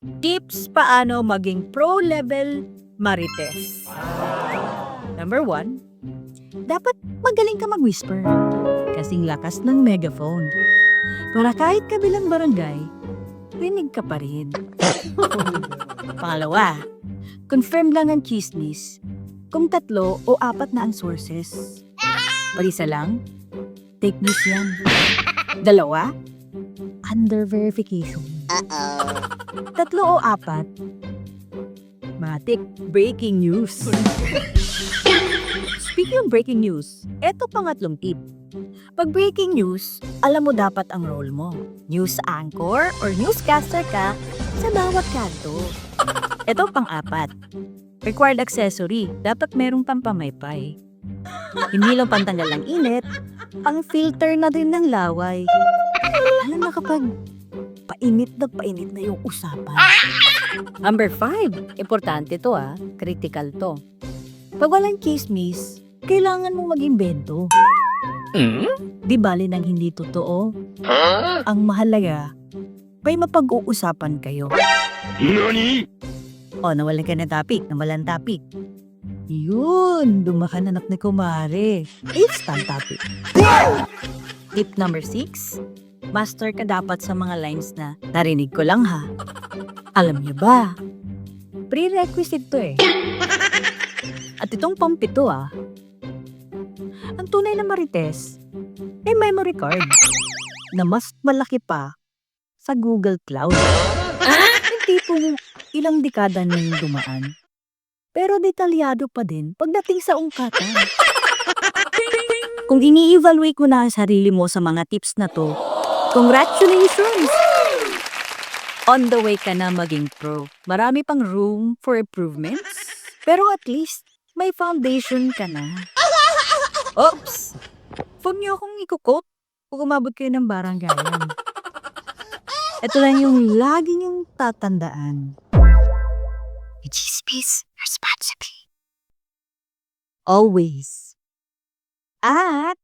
Tips paano maging pro-level marites. Number 1, dapat magaling ka mag-whisper. Kasing lakas ng megaphone. Para kahit kabilang barangay, rinig ka pa rin. Pangalawa, confirm lang ang chismis kung 3 o 4 na ang sources. Parisa lang, fake news yan. 2, under verification. 3 o 4, matik breaking news. Speaking of breaking news, eto pangatlong tip. Pag breaking news, alam mo dapat ang role mo. News anchor or newscaster ka sa bawat kanto. Eto pang-4. Required accessory, dapat merong pampamaypay. Hindi lang pantanggal ng init, ang filter na din ng laway. Lalo na kapag painit na yung usapan. Number 5, importante to critical to. Pag walang chismis, kailangan mo mag-imbento. Di bali nang hindi totoo. Ang mahalaga, may mapag-uusapan kayo. NANI?! Nawalan ka ng topic. Yun, dumakananap na kumare. Instant topic. Tip number 6, master ka dapat sa mga lines na narinig ko lang ha. Alam niyo ba? Prerequisite to At itong pang-7 ang tunay na marites ay memory card na mas malaki pa sa Google Cloud. Yung tipong ilang dekada na yung dumaan. Pero detalyado pa din pagdating sa ungkatan. Kung ini-evaluate mo na ang sarili mo sa mga tips na to, congratulations! On the way ka na maging pro. Marami pang room for improvements, pero at least may foundation ka na. Oops! Huwag niyo akong ikukot kung umabot kayo ng baranggayan. Ito lang yung lagi niyong tatandaan. Chismis responsibly. Always. At